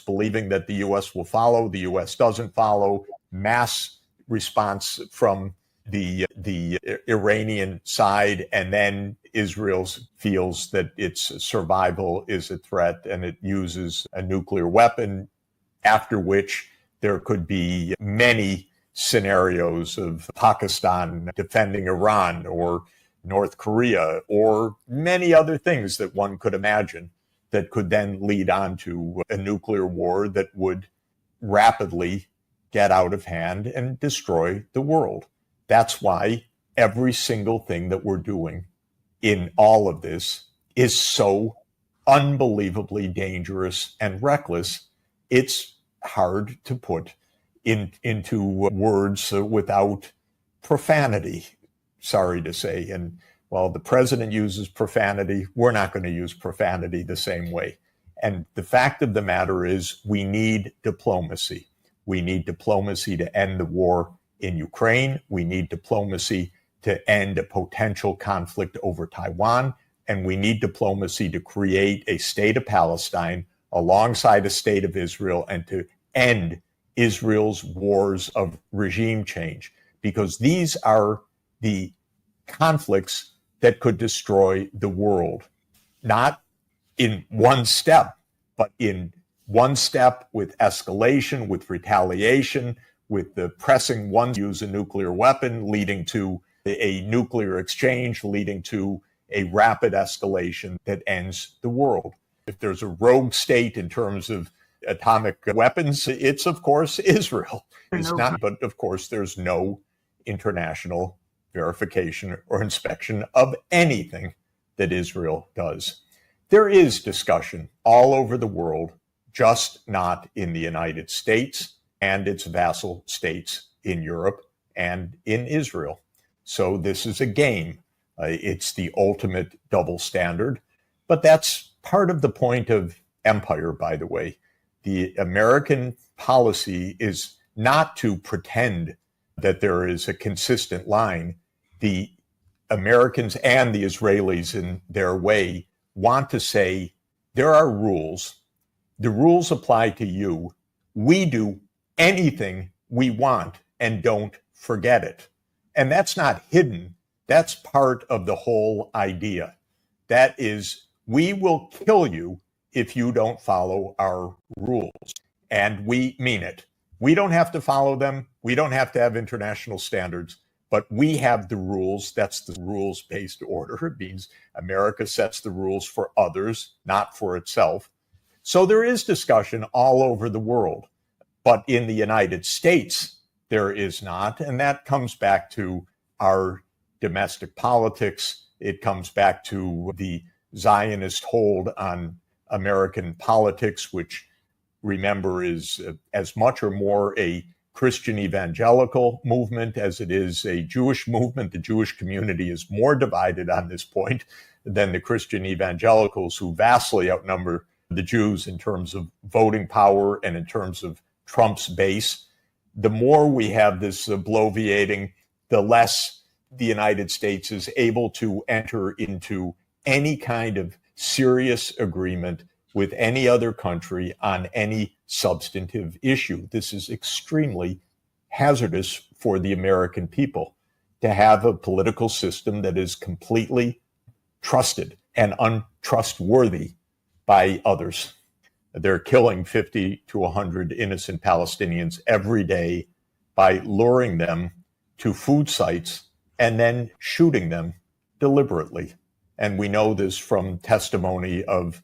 believing that the U.S. will follow, the U.S. doesn't follow, mass response from the Iranian side, and then Israel feels that its survival is a threat and it uses a nuclear weapon, after which there could be many scenarios of Pakistan defending Iran or North Korea or many other things that one could imagine that could then lead on to a nuclear war that would rapidly get out of hand and destroy the world. That's why every single thing that we're doing in all of this is so unbelievably dangerous and reckless. It's hard to put into words without profanity, sorry to say. And while the president uses profanity, we're not going to use profanity the same way. And the fact of the matter is we need diplomacy. We need diplomacy to end the war in Ukraine. We need diplomacy to end a potential conflict over Taiwan. And we need diplomacy to create a state of Palestine alongside a state of Israel and to end Israel's wars of regime change, because these are the conflicts that could destroy the world, not in one step, but in one step with escalation, with retaliation, with the pressing one to use a nuclear weapon, leading to a nuclear exchange, leading to a rapid escalation that ends the world. If there's a rogue state in terms of atomic weapons, it's of course Israel. It's not, but of course there's no international verification or inspection of anything that Israel does. There is discussion all over the world, just not in the United States and its vassal states in Europe and in Israel. So this is a game. It's the ultimate double standard, but that's part of the point of empire, by the way. The American policy is not to pretend that there is a consistent line. The Americans and the Israelis, in their way, want to say there are rules. The rules apply to you. We do anything we want and don't forget it. And that's not hidden. That's part of the whole idea. That is, we will kill you if you don't follow our rules. And we mean it. We don't have to follow them. We don't have to have international standards, but we have the rules. That's the rules-based order. It means America sets the rules for others, not for itself. So there is discussion all over the world, but in the United States, there is not. And that comes back to our domestic politics. It comes back to the Zionist hold on American politics, which, remember, is as much or more a Christian evangelical movement as it is a Jewish movement. The Jewish community is more divided on this point than the Christian evangelicals, who vastly outnumber the Jews in terms of voting power and in terms of Trump's base. The more we have this bloviating, the less the United States is able to enter into any kind of serious agreement with any other country on any substantive issue. This is extremely hazardous for the American people, to have a political system that is completely trusted and untrustworthy by others. They're killing 50 to 100 innocent Palestinians every day by luring them to food sites and then shooting them deliberately. And we know this from testimony of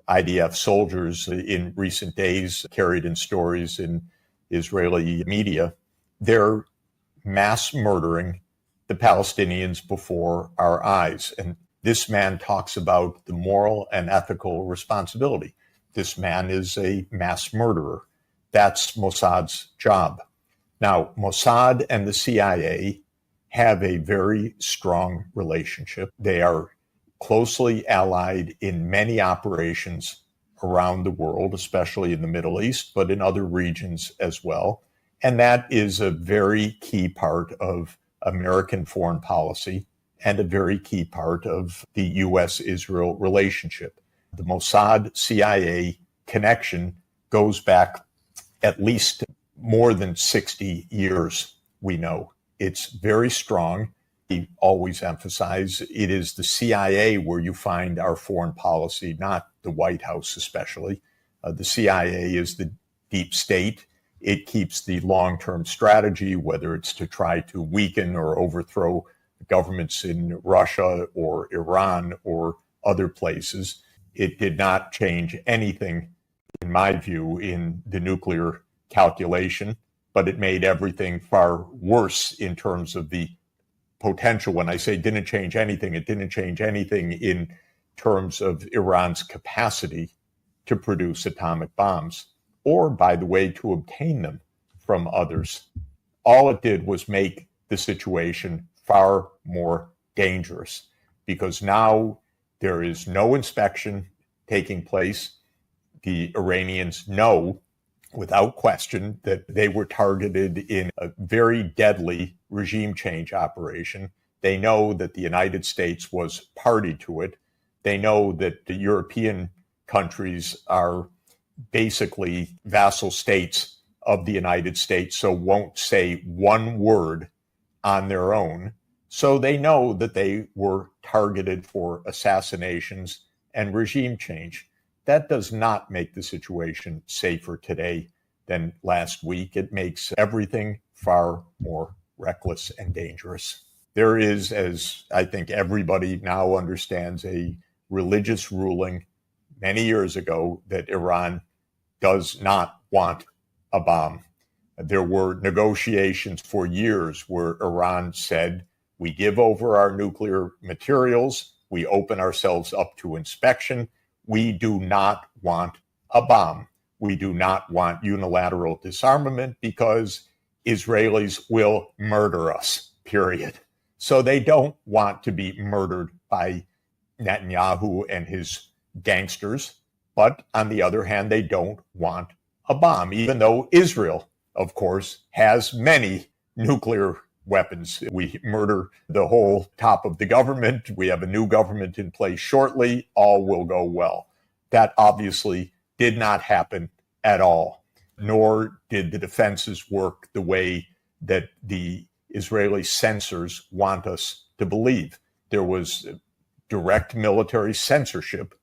IDF soldiers in recent days, carried in stories in Israeli media. They're mass murdering the Palestinians before our eyes. And this man talks about the moral and ethical responsibility. This man is a mass murderer. That's Mossad's job. Now, Mossad and the CIA have a very strong relationship. They are closely allied in many operations around the world, especially in the Middle East, but in other regions as well. And that is a very key part of American foreign policy and a very key part of the U.S.-Israel relationship. The Mossad-CIA connection goes back at least more than 60 years, we know. It's very strong. We always emphasize it is the CIA where you find our foreign policy, not the White House especially. The CIA is the deep state. It keeps the long-term strategy, whether it's to try to weaken or overthrow governments in Russia or Iran or other places. It did not change anything, in my view, in the nuclear calculation, but it made everything far worse in terms of the potential. When I say didn't change anything, it didn't change anything in terms of Iran's capacity to produce atomic bombs, or, by the way, to obtain them from others. All it did was make the situation far more dangerous, because now there is no inspection taking place. The Iranians know without question that they were targeted in a very deadly regime change operation. They know that the United States was party to it. They know that the European countries are basically vassal states of the United States, so won't say one word on their own. So they know that they were targeted for assassinations and regime change. That does not make the situation safer today than last week. It makes everything far more reckless and dangerous. There is, as I think everybody now understands, a religious ruling many years ago that Iran does not want a bomb. There were negotiations for years where Iran said, we give over our nuclear materials, we open ourselves up to inspection, we do not want a bomb. We do not want unilateral disarmament because Israelis will murder us, period. So they don't want to be murdered by Netanyahu and his gangsters. But on the other hand, they don't want a bomb, even though Israel, of course, has many nuclear weapons. We murder the whole top of the government. We have a new government in place shortly. All will go well. That obviously did not happen at all, nor did the defenses work the way that the Israeli censors want us to believe. There was direct military censorship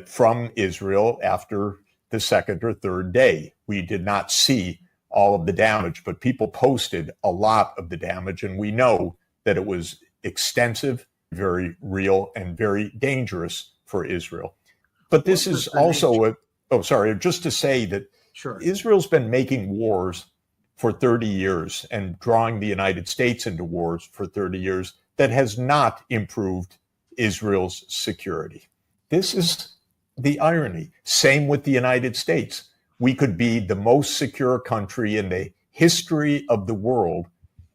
from Israel after the second or third day. We did not see all of the damage, but people posted a lot of the damage, and we know that it was extensive, very real, and very dangerous for Israel. But this is also just to say that Israel's been making wars for 30 years and drawing the United States into wars for 30 years that has not improved Israel's security. This is the irony. Same with the United States. We could be the most secure country in the history of the world,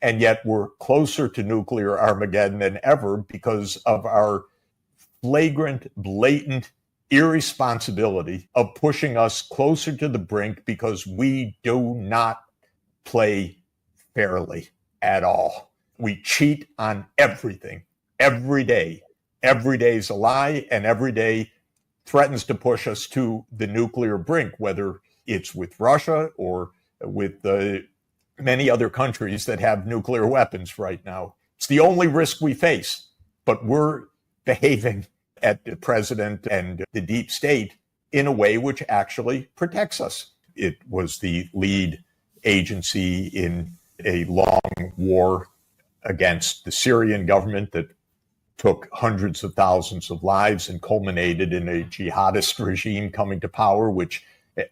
and yet we're closer to nuclear Armageddon than ever because of our flagrant, blatant irresponsibility of pushing us closer to the brink because we do not play fairly at all. We cheat on everything, every day. Every day is a lie, and every day threatens to push us to the nuclear brink, whether it's with Russia or with many other countries that have nuclear weapons right now. It's the only risk we face, but we're behaving at the president and the deep state in a way which actually protects us. It was the lead agency in a long war against the Syrian government that took hundreds of thousands of lives and culminated in a jihadist regime coming to power, which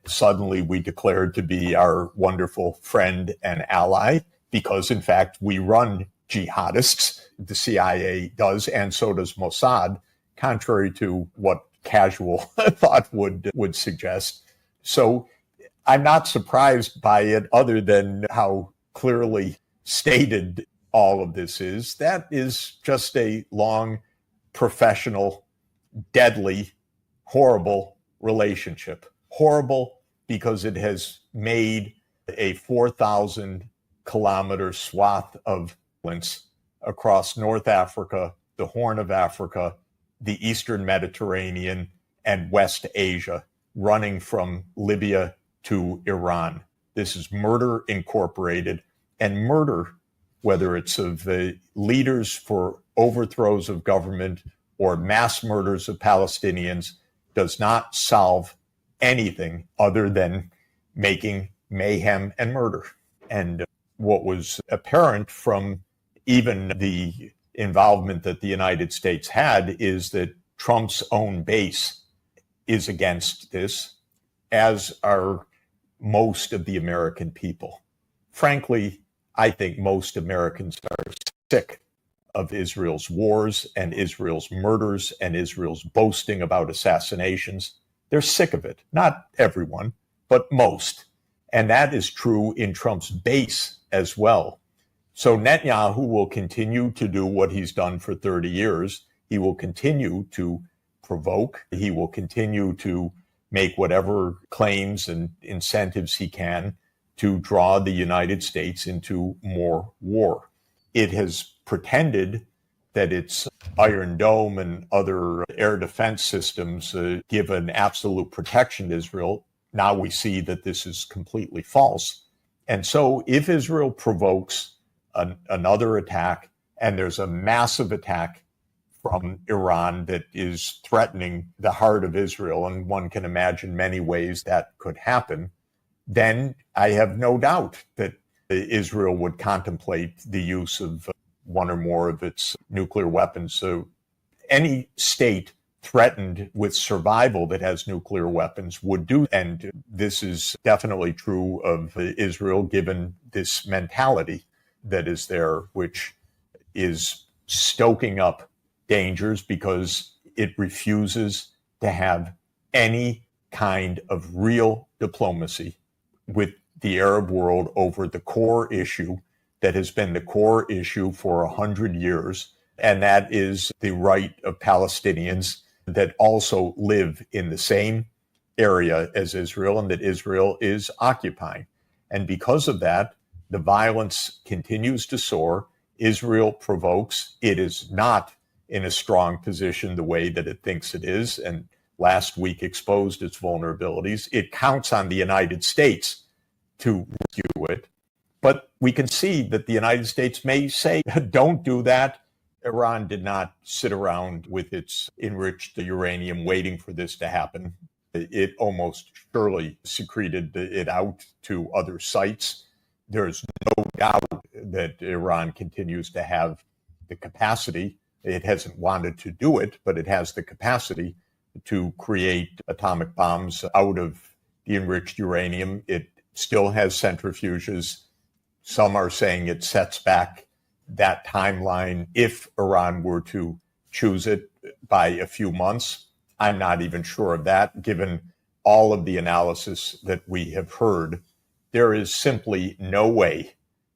suddenly we declared to be our wonderful friend and ally, because in fact we run jihadists. The CIA does, and so does Mossad, contrary to what casual thought would suggest. So I'm not surprised by it, other than how clearly stated all of this is. That is just a long, professional, deadly, horrible relationship. Horrible because it has made a 4,000 kilometer swath of violence across North Africa, the Horn of Africa, the Eastern Mediterranean, and West Asia, running from Libya to Iran. This is murder incorporated, and murder, whether it's of the leaders for overthrows of government or mass murders of Palestinians, does not solve anything other than making mayhem and murder. And what was apparent from even the involvement that the United States had is that Trump's own base is against this, as are most of the American people. Frankly, I think most Americans are sick of Israel's wars and Israel's murders and Israel's boasting about assassinations. They're sick of it. Not everyone, but most. And that is true in Trump's base as well. So Netanyahu will continue to do what he's done for 30 years. He will continue to provoke. He will continue to make whatever claims and incentives he can to draw the United States into more war. It has pretended that its Iron Dome and other air defense systems give an absolute protection to Israel. Now we see that this is completely false. And so if Israel provokes another attack, and there's a massive attack from Iran that is threatening the heart of Israel, and one can imagine many ways that could happen, then I have no doubt that Israel would contemplate the use of one or more of its nuclear weapons. So any state threatened with survival that has nuclear weapons would do. And this is definitely true of Israel, given this mentality that is there, which is stoking up dangers because it refuses to have any kind of real diplomacy with the Arab world over the core issue that has been the core issue for 100 years, and that is the right of Palestinians that also live in the same area as Israel and that Israel is occupying. And because of that, the violence continues to soar. Israel provokes. It is not in a strong position the way that it thinks it is, and last week exposed its vulnerabilities. It counts on the United States to rescue it. But we can see that the United States may say, don't do that. Iran did not sit around with its enriched uranium waiting for this to happen. It almost surely secreted it out to other sites. There's no doubt that Iran continues to have the capacity. It hasn't wanted to do it, but it has the capacity to create atomic bombs out of the enriched uranium. It still has centrifuges. Some are saying it sets back that timeline if Iran were to choose it by a few months. I'm not even sure of that, given all of the analysis that we have heard. There is simply no way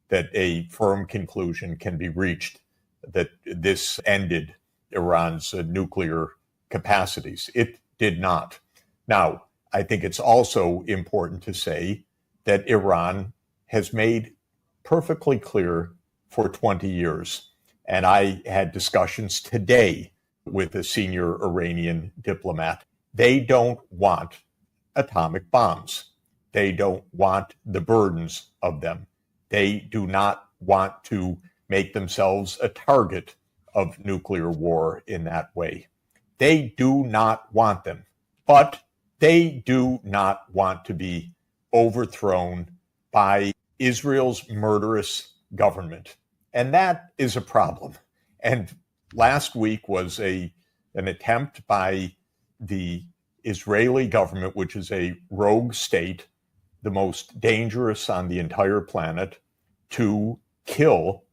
that a firm conclusion can be reached that this ended Iran's nuclear capacities. It did not. Now, I think it's also important to say that Iran has made perfectly clear for 20 years, and I had discussions today with a senior Iranian diplomat. They don't want atomic bombs. They don't want the burdens of them. They do not want to make themselves a target of nuclear war in that way. They do not want them, but they do not want to be overthrown by Israel's murderous government. And that is a problem. And last week was an attempt by the Israeli government, which is a rogue state, the most dangerous on the entire planet, to kill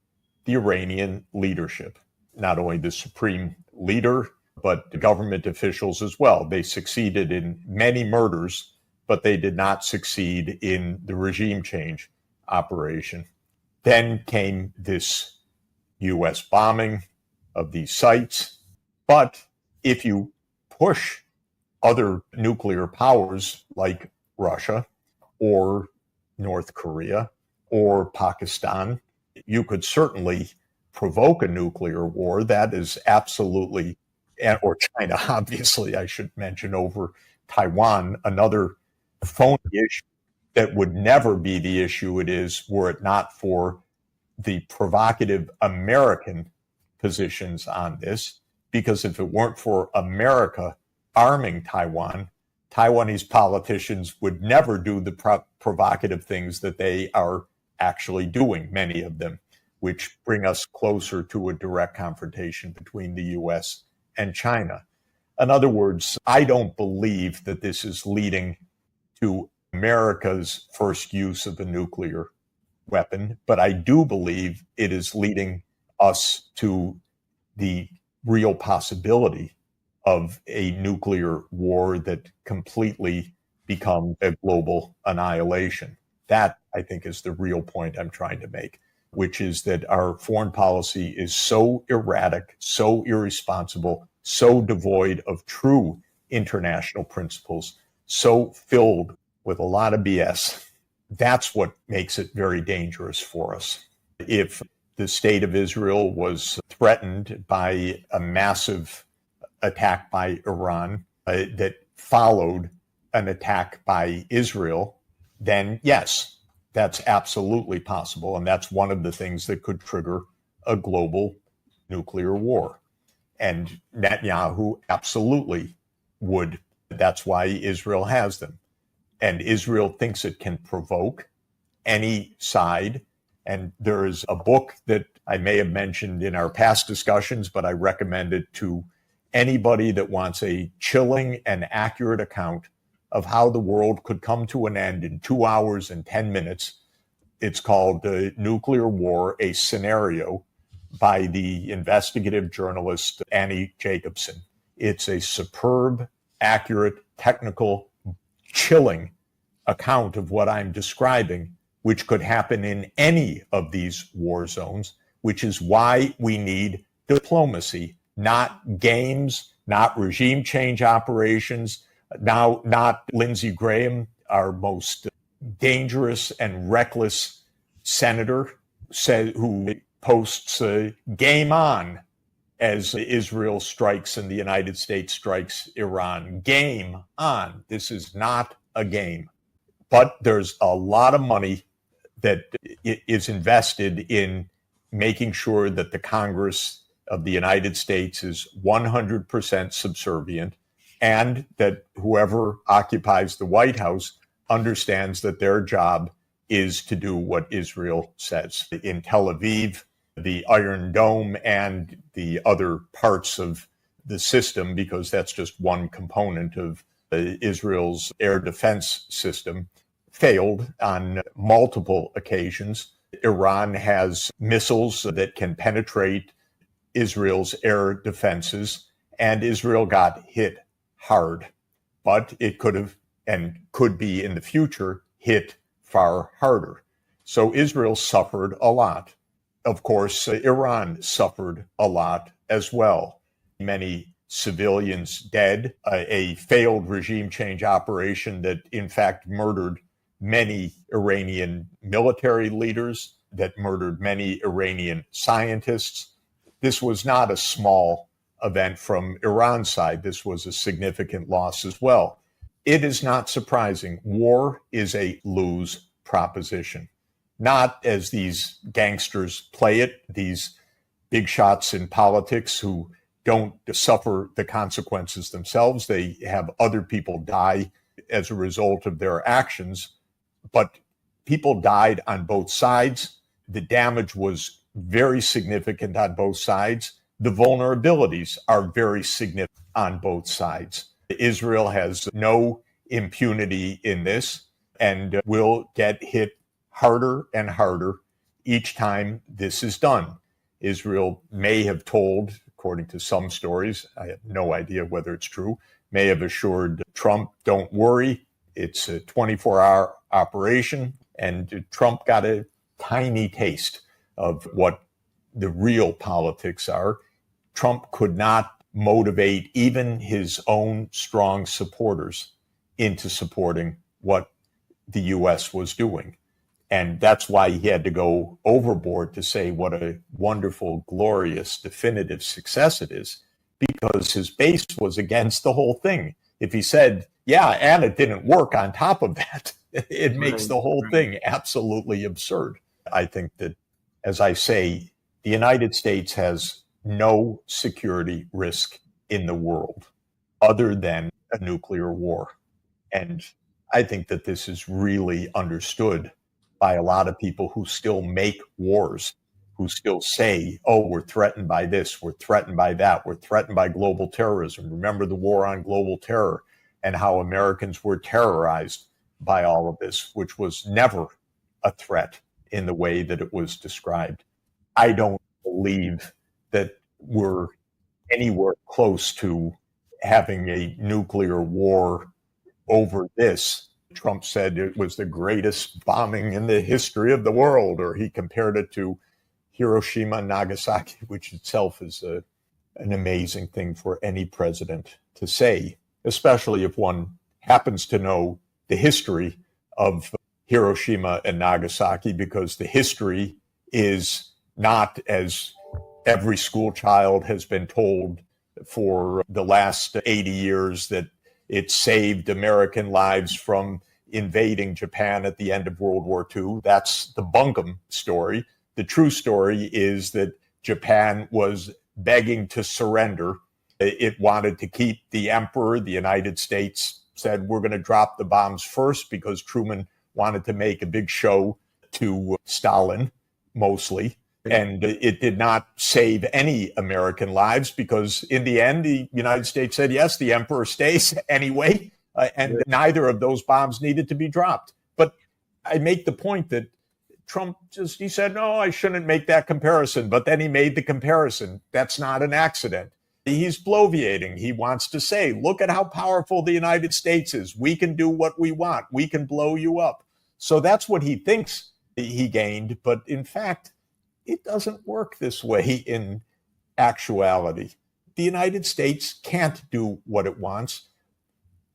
the Iranian leadership, not only the supreme leader, but the government officials as well. They succeeded in many murders, but they did not succeed in the regime change operation. Then came this U.S. bombing of these sites. But if you push other nuclear powers like Russia or North Korea or Pakistan, you could certainly provoke a nuclear war. That is absolutely, or China, obviously, I should mention, over Taiwan, another phony issue that would never be the issue it is were it not for the provocative American positions on this. Because if it weren't for America arming Taiwan, Taiwanese politicians would never do the provocative things that they are actually doing, many of them, which bring us closer to a direct confrontation between the U.S. and China. In other words, I don't believe that this is leading to America's first use of a nuclear weapon, but I do believe it is leading us to the real possibility of a nuclear war that completely becomes a global annihilation. That, I think, is the real point I'm trying to make, which is that our foreign policy is so erratic, so irresponsible, so devoid of true international principles, so filled with a lot of BS. That's what makes it very dangerous for us. If the state of Israel was threatened by a massive attack by Iran that followed an attack by Israel, then yes, that's absolutely possible. And that's one of the things that could trigger a global nuclear war. And Netanyahu absolutely would. That's why Israel has them. And Israel thinks it can provoke any side. And there is a book that I may have mentioned in our past discussions, but I recommend it to anybody that wants a chilling and accurate account of how the world could come to an end in 2 hours and 10 minutes. It's called Nuclear War, a Scenario, by the investigative journalist Annie Jacobson. It's a superb, accurate, technical, chilling account of what I'm describing, which could happen in any of these war zones, which is why we need diplomacy, not games, not regime change operations, now not Lindsey Graham, our most dangerous and reckless senator, who posts game on as Israel strikes and the United States strikes Iran. Game on. This is not a game. But there's a lot of money that is invested in making sure that the Congress of the United States is 100% subservient, and that whoever occupies the White House understands that their job is to do what Israel says. In Tel Aviv, the Iron Dome and the other parts of the system, because that's just one component of Israel's air defense system, failed on multiple occasions. Iran has missiles that can penetrate Israel's air defenses, and Israel got hit hard. But it could have and could be in the future hit far harder. So Israel suffered a lot. Of course, Iran suffered a lot as well. Many civilians dead, a failed regime change operation that in fact murdered many Iranian military leaders, that murdered many Iranian scientists. This was not a small event from Iran's side. This was a significant loss as well. It is not surprising. War is a lose proposition. Not as these gangsters play it, these big shots in politics who don't suffer the consequences themselves. They have other people die as a result of their actions. But people died on both sides. The damage was very significant on both sides. The vulnerabilities are very significant on both sides. Israel has no impunity in this and will get hit harder and harder each time this is done. Israel may have told, according to some stories, I have no idea whether it's true, may have assured Trump, don't worry, it's a 24-hour operation. And Trump got a tiny taste of what the real politics are. Trump could not motivate even his own strong supporters into supporting what the U.S. was doing. And that's why he had to go overboard to say what a wonderful, glorious, definitive success it is, because his base was against the whole thing. If he said, yeah, and it didn't work on top of that, It makes the whole thing absolutely absurd. I think that, as I say, the United States has no security risk in the world other than a nuclear war. And I think that this is really understood by a lot of people who still make wars, who still say, oh, we're threatened by this, we're threatened by that, we're threatened by global terrorism. Remember the war on global terror and how Americans were terrorized by all of this, which was never a threat in the way that it was described. I don't believe that we're anywhere close to having a nuclear war over this. Trump said it was the greatest bombing in the history of the world, or he compared it to Hiroshima and Nagasaki, which itself is an amazing thing for any president to say, especially if one happens to know the history of Hiroshima and Nagasaki, because the history is not, as every school child has been told for the last 80 years, that it saved American lives from invading Japan at the end of World War II. That's the bunkum story. The true story is that Japan was begging to surrender. It wanted to keep the emperor. The United States said, we're going to drop the bombs first, because Truman wanted to make a big show to Stalin, mostly. And it did not save any American lives, because in the end, the United States said, yes, the emperor stays anyway. And neither of those bombs needed to be dropped. But I make the point that Trump he said, no, I shouldn't make that comparison. But then he made the comparison. That's not an accident. He's bloviating. He wants to say, look at how powerful the United States is. We can do what we want. We can blow you up. So that's what he thinks he gained. But in fact, it doesn't work this way in actuality. The United States can't do what it wants.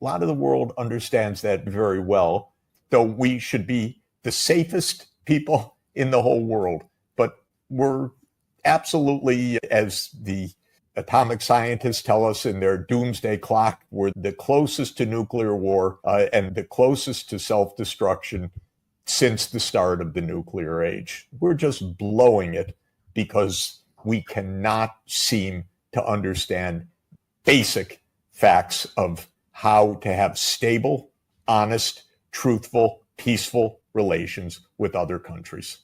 A lot of the world understands that very well, though we should be the safest people in the whole world. But we're absolutely, as the atomic scientists tell us in their doomsday clock, we're the closest to nuclear war and the closest to self-destruction since the start of the nuclear age. We're just blowing it because we cannot seem to understand basic facts of how to have stable, honest, truthful, peaceful relations with other countries.